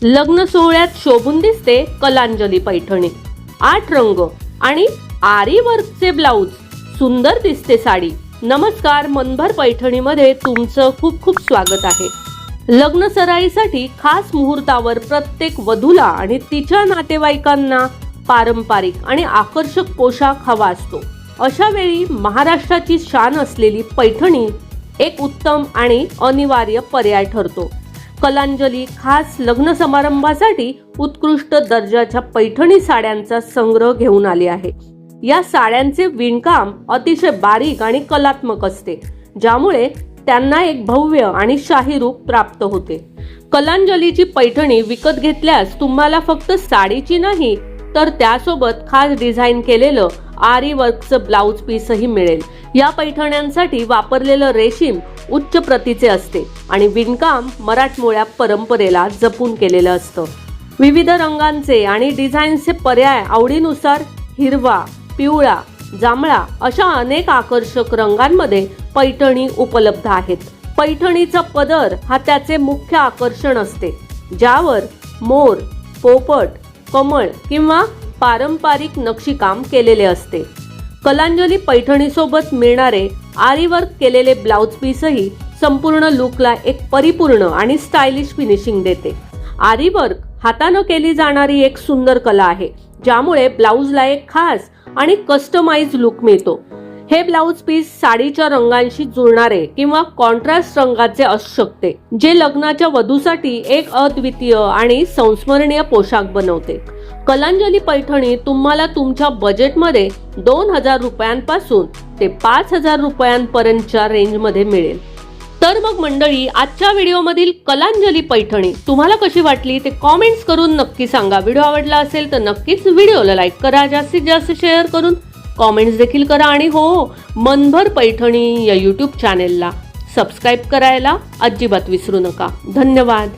लग्न सोहळ्यात शोभून दिसते कलांजली पैठणी। 8 रंग आणि आरी वर्कचे ब्लाउज, सुंदर दिसते साडी। नमस्कार, मनभर पैठणीमध्ये तुमचं खूप खूप स्वागत आहे। लग्न सराईसाठी खास मुहूर्तावर प्रत्येक वधूला आणि तिच्या नातेवाईकांना पारंपरिक आणि आकर्षक पोशाख हवा असतो। अशा वेळी महाराष्ट्राची शान असलेली पैठणी एक उत्तम आणि अनिवार्य पर्याय ठरतो। कलांजली खास लग्न समारंभासाठी उत्कृष्ट दर्जाच्या पैठणी साड्यांचा संग्रह घेऊन आली आहे। या साड्यांचे विणकाम अतिशय बारीक आणि कलात्मक असते, ज्यामुळे त्यांना एक भव्य आणि शाही रूप प्राप्त होते। कलांजलीची पैठणी विकत घेतल्यास तुम्हाला फक्त साडीची नाही तर त्यासोबत खास डिझाइन केलेलं आरी वर्कचं ब्लाउज पीसही मिळेल। या पैठण्यांसाठी वापरलेलं रेशीम उच्च प्रतीचे असते आणि विणकाम मराठमोळ्या परंपरेला जपून केलेलं असतं। विविध रंगांचे आणि डिझाईनचे पर्याय आवडीनुसार हिरवा, पिवळा, जांभळा अशा अनेक आकर्षक रंगांमध्ये पैठणी उपलब्ध आहेत। पैठणीचा पदर हा त्याचे मुख्य आकर्षण असते, ज्यावर मोर, पोपट, कमळ किंवा पारंपरिक नक्षीकाम केलेले असते। कलांजली पैठणीसोबत मिळणारे आरी वर्क केलेले ब्लाउज पीसही संपूर्ण लुकला एक परिपूर्ण आणि स्टायलिश फिनिशिंग देते। आरी वर्क हाताने केली जाणारी एक सुंदर कला आहे, ज्यामुळे ब्लाउजला एक खास आणि कस्टमाइज लुक मिळतो। हे ब्लाउज पीस साडीच्या रंगांशी जुळणारे किंवा कॉन्ट्रास्ट रंगाचे असू शकते, जे लग्नाच्या वधूसाठी एक अद्वितीय आणि संस्मरणीय पोशाख बनवते। कलांजली पैठणी तुम्हाला तुमच्या बजेटमध्ये 2000 रुपयांपासून ते 5000 रुपयांपर्यंतच्या रेंजमध्ये मिळेल। तर मग मंडळी, आजच्या व्हिडिओमधील कलांजली पैठणी तुम्हाला कशी वाटली ते कॉमेंट्स करून नक्की सांगा। व्हिडिओ आवडला असेल तर नक्कीच व्हिडिओला लाईक करा, जास्तीत जास्त शेअर करून कॉमेंट्स देखील करा आणि हो, मनभर पैठणी या YouTube चॅनेलला सबस्क्राईब करायला अजिबात विसरू नका। धन्यवाद।